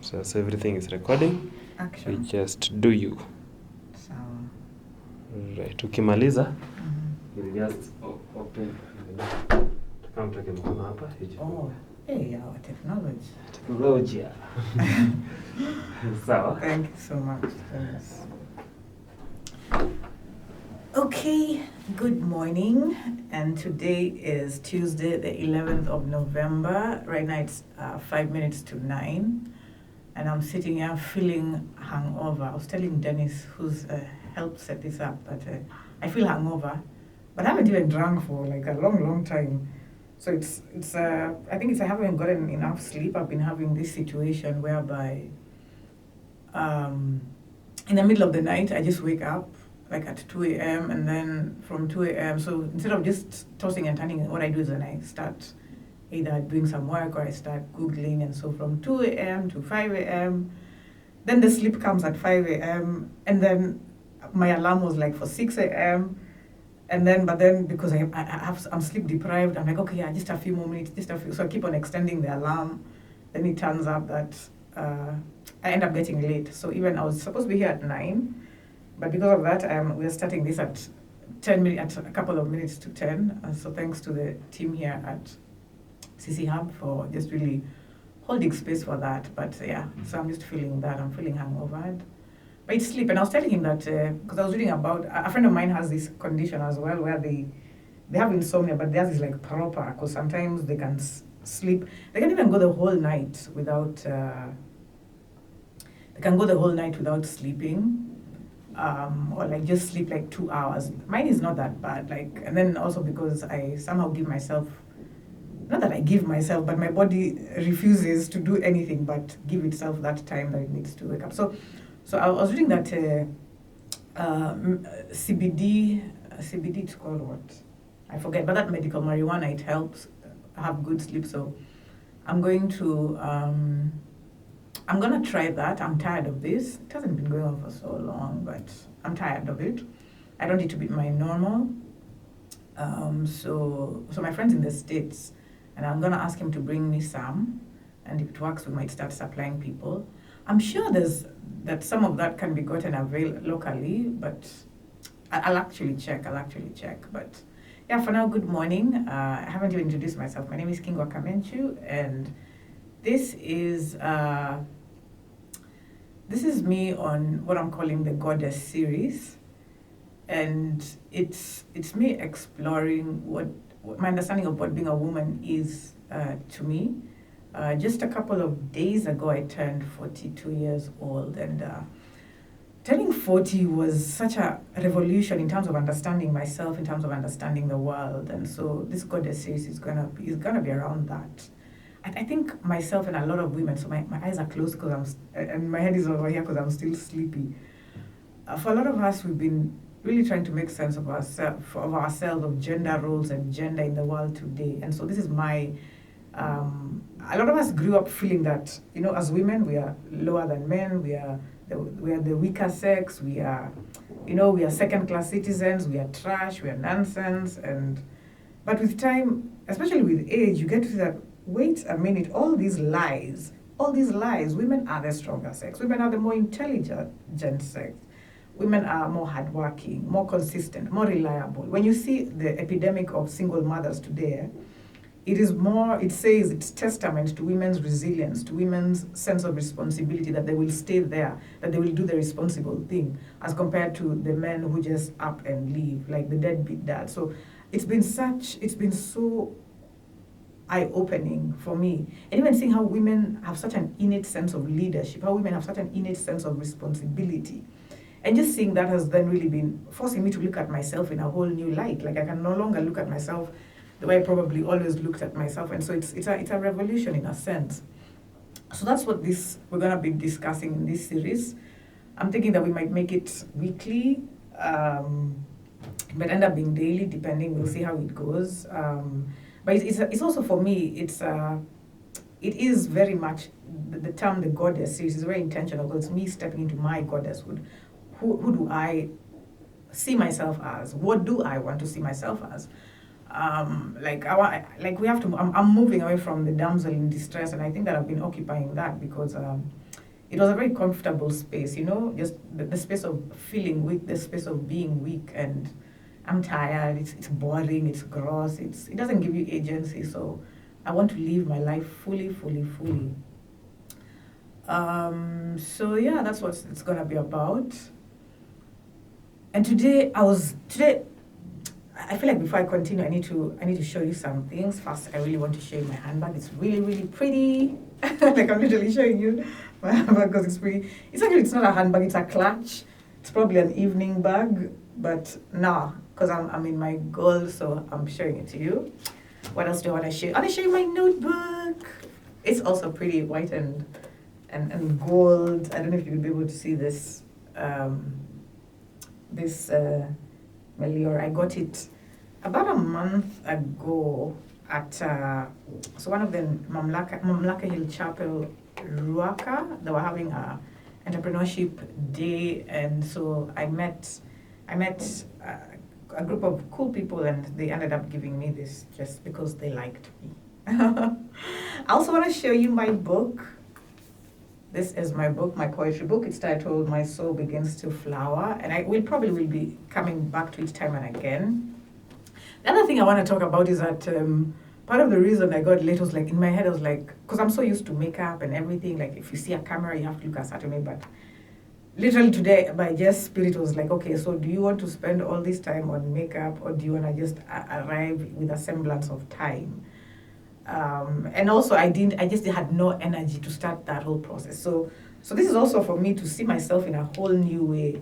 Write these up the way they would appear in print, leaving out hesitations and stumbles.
So everything is recording. Action. We just do you. Sawa. Right. Ukimaliza, Mhm. we'll just open. Kama mtake mkono hapa. Oh, hey, our technology. Technology. Sawa. Thank you so much. Thanks. Okay, good morning. And today is Tuesday, the 11th of November. Right now it's 5 minutes to 9. And I'm sitting here feeling hungover. I was telling Dennis, who's helped set this up, that I feel hungover. But I haven't even drunk for like a long, long time. So it's I think it's I haven't gotten enough sleep. I've been having this situation whereby in the middle of the night, I just wake up like at 2 a.m. and then from 2 a.m. So instead of just tossing and turning, what I do is then I start either doing some work or I start Googling. And so from 2 a.m. to 5 a.m., then the sleep comes at 5 a.m. And then my alarm was like for 6 a.m. And then, but then because I'm sleep deprived, I'm like, okay, yeah, just a few more minutes, just a few. So I keep on extending the alarm. Then it turns out that I end up getting late. So even I was supposed to be here at 9, but because of that, we're starting this at 10 minutes, at a couple of minutes to 10. So thanks to the team here at CC Hub for just really holding space for that. But yeah, so I'm just feeling that. I'm feeling hangover. But it's sleep. And I was telling him that, because I was reading about, a friend of mine has this condition as well where they have insomnia, but theirs is like proper, because sometimes they can sleep. They can even go the whole night without, they can go the whole night without sleeping. Or like just sleep like 2 hours. Mine is not that bad. Like, and then also because I somehow give myself, not that I give myself, but my body refuses to do anything but give itself that time that it needs to wake up. So I was reading that CBD, it's called what? I forget, but that medical marijuana, it helps have good sleep. So I'm going to try that. I'm tired of this. It hasn't been going on for so long, but I'm tired of it. I don't need to beat my normal. So my friend's in the States, and I'm gonna ask him to bring me some, and if it works, we might start supplying people. I'm sure that some of that can be gotten locally, but I'll actually check. But yeah, for now, good morning. I haven't even introduced myself. My name is Kingwa Kamenchu, and this is me on what I'm calling the Goddess series, and it's me exploring what my understanding of what being a woman is to me. Just a couple of days ago, I turned 42 years old, and turning 40 was such a revolution in terms of understanding myself, in terms of understanding the world. And so this Goddess series is gonna be around that. I think myself and a lot of women, so my eyes are closed because and my head is over here because I'm still sleepy. For a lot of us, we've been really trying to make sense of ourselves, of gender roles and gender in the world today. And so this is a lot of us grew up feeling that, as women, we are lower than men, we are the weaker sex, we are second-class citizens, we are trash, we are nonsense. But with time, especially with age, you get to see that, wait a minute, all these lies, women are the stronger sex, women are the more intelligent sex, women are more hardworking, more consistent, more reliable. When you see the epidemic of single mothers today, it says it's testament to women's resilience, to women's sense of responsibility, that they will stay there, that they will do the responsible thing, as compared to the men who just up and leave, like the deadbeat dad. So it's been so eye-opening for me. And even seeing how women have such an innate sense of leadership, how women have such an innate sense of responsibility. And just seeing that has then really been forcing me to look at myself in a whole new light. Like, I can no longer look at myself the way I probably always looked at myself. And so it's a revolution in a sense. So that's what we're going to be discussing in this series. I'm thinking that we might make it weekly, but end up being daily, depending. We'll see how it goes. But it's also, for me, it is very much, the term the Goddess series is very intentional, because it's me stepping into my goddesshood. Who do I see myself as? What do I want to see myself as? Like like we have to. I'm moving away from the damsel in distress, and I think that I've been occupying that because it was a very comfortable space. Just the space of feeling weak, the space of being weak, and I'm tired. It's boring. It's gross. It doesn't give you agency. So I want to live my life fully, fully, fully. So yeah, that's what it's gonna be about. And today I feel like before I continue, I need to show you some things. First, I really want to show you my handbag. It's really, really pretty. Like I'm literally showing you my handbag because it's pretty. It's not a handbag, it's a clutch. It's probably an evening bag, but nah, because I'm in my goal, so I'm showing it to you. What else do I want to show you? I want to show you my notebook. It's also pretty white and gold. I don't know if you'll be able to see this. Melior. I got it about a month ago at one of the Mamlaka Hill Chapel, Ruaka. They were having a entrepreneurship day, and so I met a group of cool people, and they ended up giving me this just because they liked me. I also want to show you my book. This is my book, my poetry book. It's titled My Soul Begins to Flower, and I will probably be coming back to it time and again. The other thing I want to talk about is that part of the reason I got late was like in my head I was like, because I'm so used to makeup and everything, like if you see a camera you have to look a certain way, but literally today by just spirit was like, okay, so do you want to spend all this time on makeup, or do you want to just arrive with a semblance of time? And also I just had no energy to start that whole process. So this is also for me to see myself in a whole new way,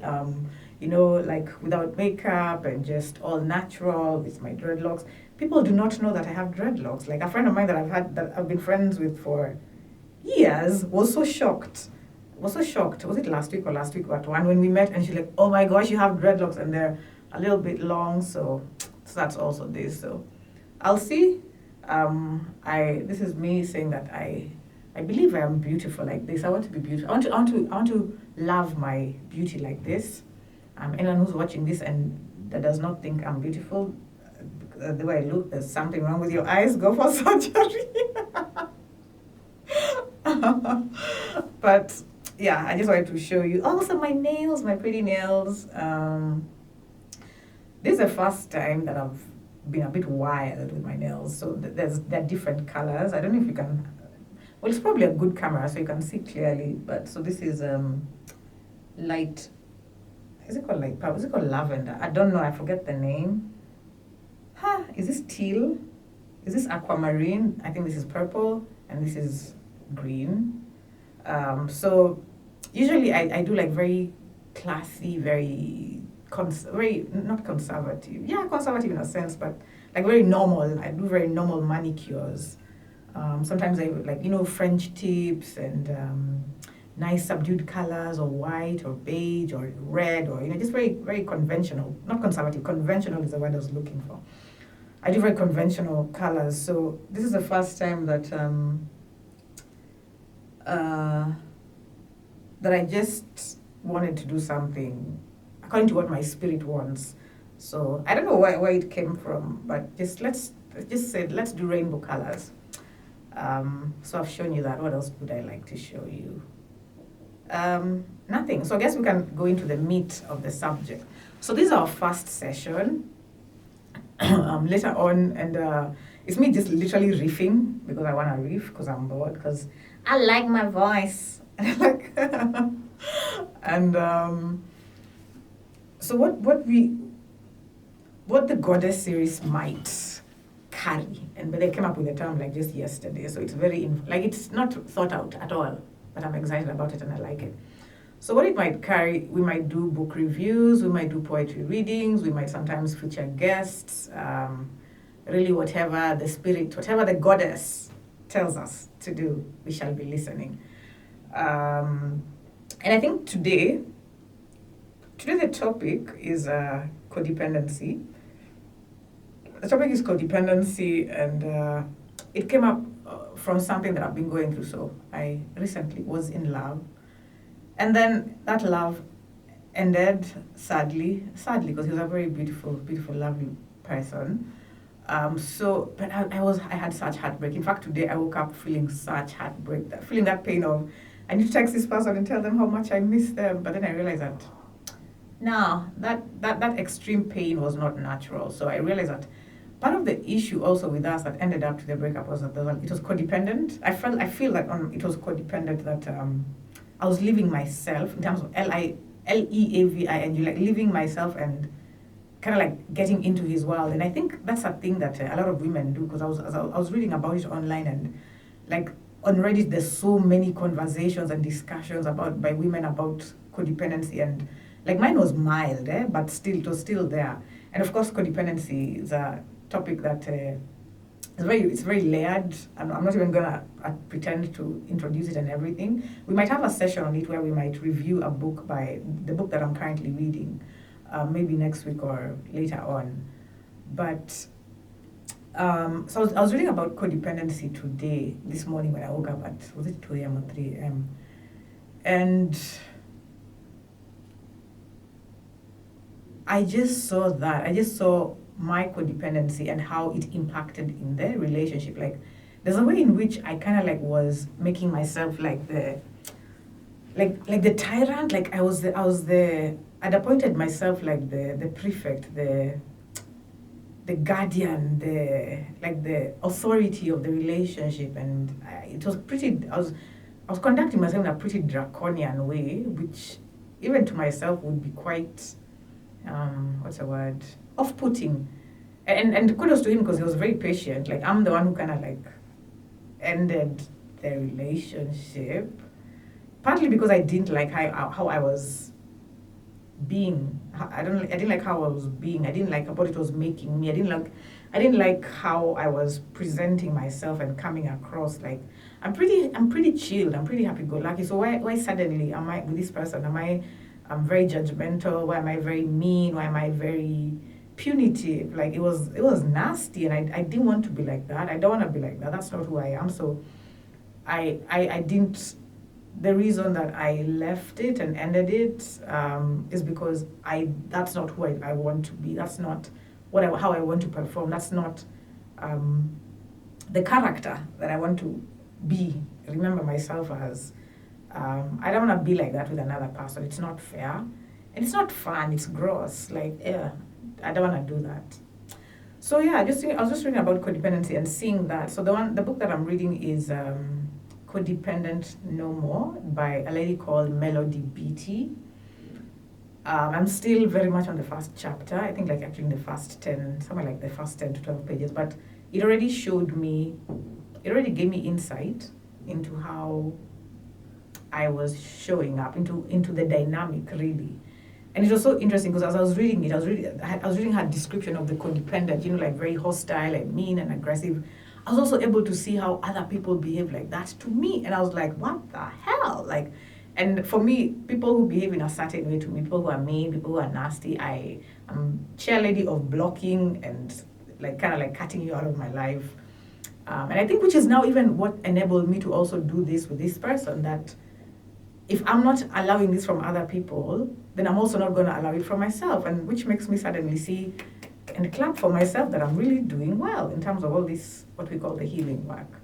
like without makeup and just all natural with my dreadlocks. People do not know that I have dreadlocks. Like a friend of mine that I've been friends with for years was so shocked. Was it last week but one when we met, and she's like, oh my gosh, you have dreadlocks and they're a little bit long. So that's also this. So I'll see. This is me saying that I believe I am beautiful like this. I want to be beautiful. I want to love my beauty like this. Anyone who's watching this and that does not think I'm beautiful, the way I look, there's something wrong with your eyes. Go for surgery. But yeah, I just wanted to show you. Also, my nails, my pretty nails. This is the first time that I've been a bit wild with my nails, so they're different colors. I don't know if you can, well, it's probably a good camera so you can see clearly, but so this is light, is it called light purple, is it called lavender? I don't know, I forget the name. Is this teal? Is this aquamarine? I think this is purple and this is green. So usually I do like very classy, very not conservative. Yeah, conservative in a sense, but like very normal. I do very normal manicures. Sometimes I like, French tips and nice subdued colors, or white or beige or red, or just very, very conventional. Not conservative. Conventional is the word I was looking for. I do very conventional colors. So this is the first time that that I just wanted to do something according to what my spirit wants. So I don't know where it came from, but let's do rainbow colors. So I've shown you that. What else would I like to show you? Nothing. So I guess we can go into the meat of the subject. So this is our first session. Later on, and it's me just literally riffing because I want to riff because I'm bored, because I like my voice. And so what the Goddess series might carry, but they came up with the term like just yesterday, so it's very it's not thought out at all, but I'm excited about it and I like it. So what it might carry, we might do book reviews, we might do poetry readings, we might sometimes feature guests, really whatever the spirit, whatever the Goddess tells us to do, we shall be listening. And I think today the topic is codependency. The topic is codependency, and it came up from something that I've been going through. So I recently was in love, and then that love ended sadly, because he was a very beautiful, beautiful, lovely person. But I had such heartbreak. In fact, today I woke up feeling such heartbreak, feeling that pain of, I need to text this person and tell them how much I miss them. But then I realized that, no, that extreme pain was not natural. So I realized that part of the issue also with us that ended up to the breakup was that it was codependent. I feel that it was codependent, that I was living myself in terms of LEAVING, like living myself and kind of like getting into his world. And I think that's a thing that a lot of women do, because I was reading about it online, and like on Reddit there's so many conversations and discussions by women about codependency, and like mine was mild, but still it was still there. And of course codependency is a topic that it's very layered. I'm not even gonna pretend to introduce it and everything. We might have a session on it where we might review the book that I'm currently reading, maybe next week or later on. But so I was reading about codependency this morning when I woke up at, was it 2 a.m. or 3 a.m. And I just saw my codependency and how it impacted in the relationship. Like, there's a way in which I kind of like was making myself like the tyrant. Like I'd appointed myself like the prefect, the guardian, the authority of the relationship, and it was I was conducting myself in a pretty draconian way, which even to myself would be quite what's the word, off-putting. And kudos to him, because he was very patient. Like, I'm the one who kind of like ended the relationship, partly because I didn't like how I was being. I didn't like how I was being. I didn't like what it was making me. I didn't like how I was presenting myself and coming across. Like, I'm pretty chilled. I'm pretty happy-go-lucky. So why suddenly am I with this person? I'm very judgmental. Why am I very mean? Why am I very punitive? Like, it was nasty, and I didn't want to be like that. I don't want to be like that. That's not who I am. So I didn't. The reason that I left it and ended it is because that's not who I want to be. That's not how I want to perform. That's not the character that I want to be. Remember myself as. I don't want to be like that with another person. It's not fair, and it's not fun. It's gross. Like, yeah, I don't want to do that. So yeah, I was just reading about codependency and seeing that. So the book that I'm reading is Codependent No More by a lady called Melody Beattie. I'm still very much on the first chapter. I think like actually in the first 10, somewhere like the first 10 to 12 pages. But it already gave me insight into how I was showing up, into the dynamic, really. And it was so interesting because as I was reading it, I was reading her description of the codependent, like very hostile and mean and aggressive. I was also able to see how other people behave like that to me. And I was like, what the hell? Like, and for me, people who behave in a certain way to me, people who are mean, people who are nasty, I'm chairlady of blocking and like kind of like cutting you out of my life. And I think which is now even what enabled me to also do this with this person, that if I'm not allowing this from other people, then I'm also not going to allow it from myself, and which makes me suddenly see and clap for myself that I'm really doing well in terms of all this, what we call the healing work.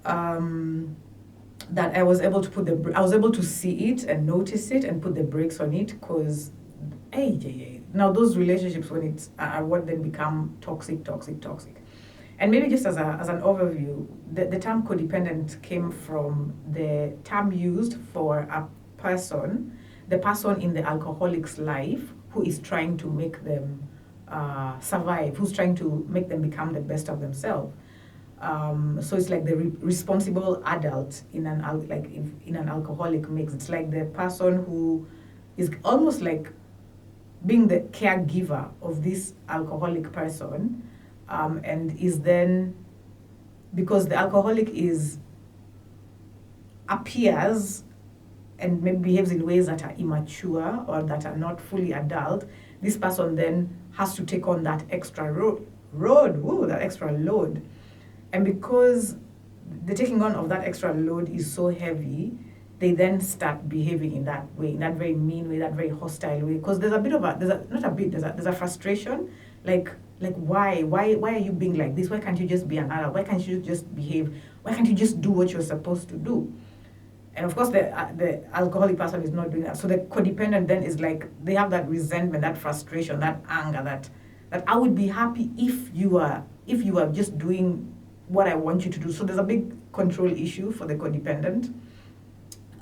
That I was able to see it and notice it and put the brakes on it, because, now those relationships when it's are what then become toxic. And maybe just as an overview, the term codependent came from the term used for the person in the alcoholic's life who is trying to make them survive, who's trying to make them become the best of themselves. So it's like the responsible adult in an alcoholic mix. It's like the person who is almost like being the caregiver of this alcoholic person. And is then, because the alcoholic appears and maybe behaves in ways that are immature or that are not fully adult, this person then has to take on that extra that extra load. And because the taking on of that extra load is so heavy, they then start behaving in that way, in that very mean way, that very hostile way. Because there's a frustration. Like, Like, why are you being like this? Why can't you just be an adult? Why can't you just behave? Why can't you just do what you're supposed to do? And of course, the alcoholic person is not doing that. So the codependent then is like, they have that resentment, that frustration, that anger, that I would be happy if you are just doing what I want you to do. So there's a big control issue for the codependent.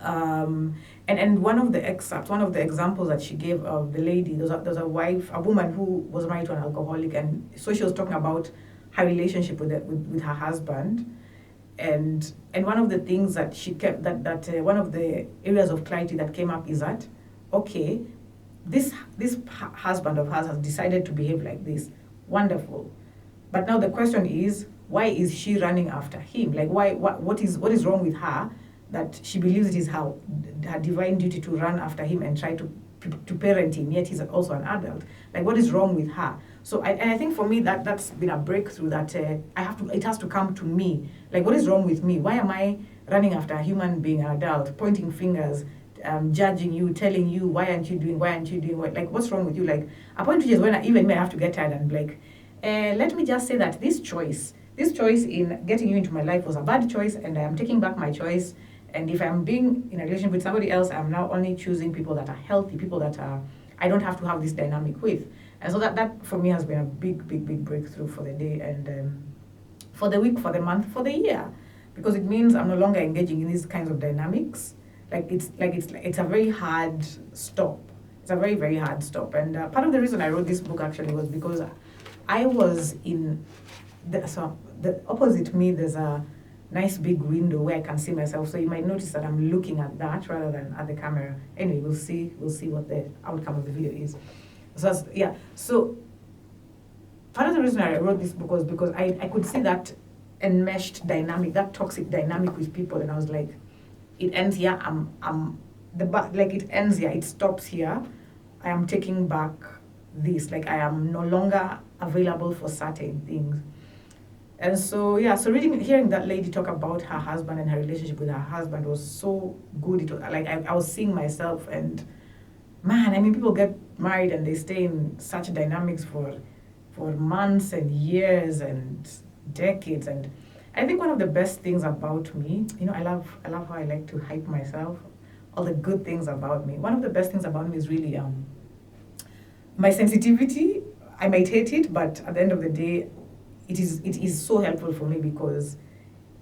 And one of the examples that she gave of the lady, there's a woman who was married to an alcoholic, and so she was talking about her relationship with her husband. And one of the things that she kept, one of the areas of clarity that came up is that, okay, this husband of hers has decided to behave like this. Wonderful. But now the question is, why is she running after him? Like, what is wrong with her that she believes it is her divine duty to run after him and try to parent him, yet he's also an adult? Like, what is wrong with her? So I think for me that's been a breakthrough, that it has to come to me. Like, what is wrong with me? Why am I running after a human being, an adult, pointing fingers, judging you, telling you, why aren't you doing what? Like, what's wrong with you? Like, a point which is when even me I have to get tired and be like, let me just say that this choice in getting you into my life was a bad choice, and I am taking back my choice. And if I'm being in a relationship with somebody else, I'm now only choosing people that are healthy, people that I don't have to have this dynamic with. And so that for me has been a big breakthrough for the day, and for the week, for the month, for the year, because it means I'm no longer engaging in these kinds of dynamics. It's a very hard stop. It's a very, very hard stop. And part of the reason I wrote this book actually was because I was in the opposite me. There's a nice big window where I can see myself. So you might notice that I'm looking at that rather than at the camera. Anyway, we'll see what the outcome of the video is. So part of the reason I wrote this book was because I could see that enmeshed dynamic, that toxic dynamic with people, and I was like, it ends here. It ends here. It stops here. I am taking back this. Like, I am no longer available for certain things. And so hearing that lady talk about her husband and her relationship with her husband was so good. It was like I was seeing myself, and man, I mean, people get married and they stay in such dynamics for months and years and decades. And I think one of the best things about me, I love how I like to hype myself, all the good things about me. One of the best things about me is really my sensitivity. I might hate it, but at the end of the day, it is so helpful for me because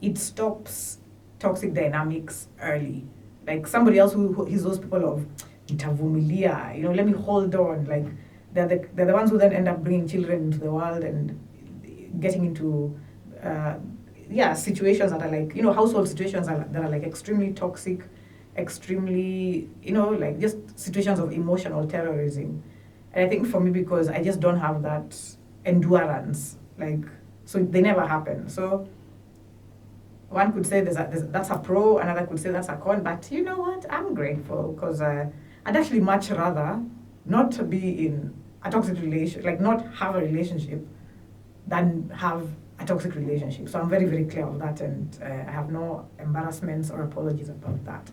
it stops toxic dynamics early. Like, somebody else who is those people of nitavumilia, let me hold on. Like, they're the ones who then end up bringing children into the world and getting into situations that are like, household situations that are like extremely toxic, extremely, like just situations of emotional terrorism. And I think for me, because I just don't have that endurance, like, so they never happen. So one could say that's a pro, another could say that's a con, but you know what? I'm grateful because I'd actually much rather not be in a toxic relationship, like not have a relationship, than have a toxic relationship. So I'm very, very clear on that, and I have no embarrassments or apologies about that.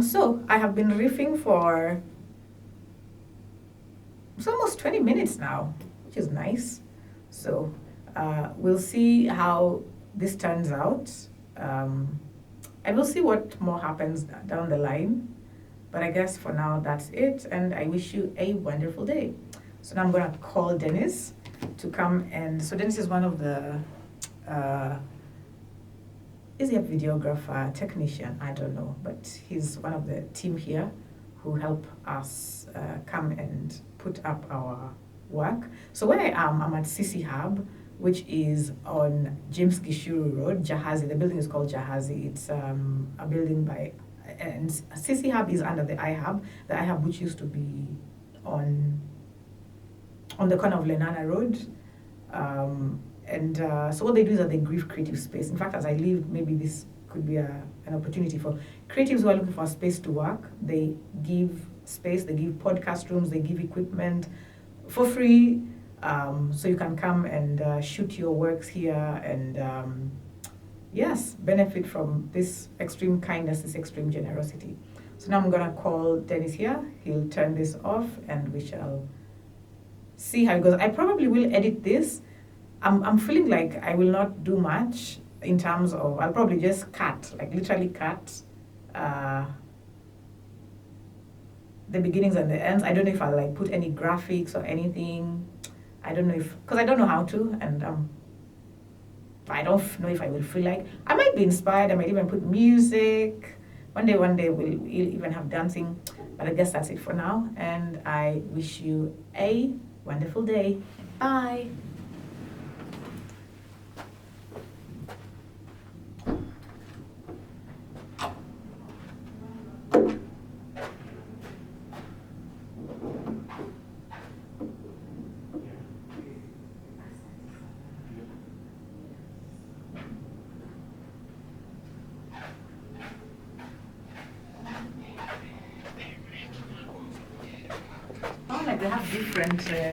So I have been riffing for it's almost 20 minutes now, which is nice. So we'll see how this turns out, and we'll see what more happens down the line. But I guess for now, that's it, and I wish you a wonderful day. So now I'm going to call Dennis to come, and so Dennis is one of the, is he a videographer, technician? I don't know, but he's one of the team here who help us come and put up our work. So where I am, I'm at CC Hub, which is on James Gishuru Road, Jahazi. The building is called Jahazi. It's a building by, and CC Hub is under the iHub, which used to be on the corner of Lenana Road. So what they do is that they give creative space. In fact, as I leave, maybe this could be an opportunity for creatives who are looking for a space to work. They give space, they give podcast rooms, they give equipment for free, so you can come and shoot your works here and benefit from this extreme kindness, this extreme generosity. So now I'm gonna call Dennis here. He'll turn this off and we shall see how it goes. I probably will edit this. I'm feeling like I will not do much in terms of, I'll probably just cut, like literally cut the beginnings and the ends. I don't know if I'll like put any graphics or anything. I don't know if, because I don't know how to, and I don't know if I will feel like. I might be inspired. I might even put music. One day we'll even have dancing. But I guess that's it for now. And I wish you a wonderful day. Bye. Oh, like they have different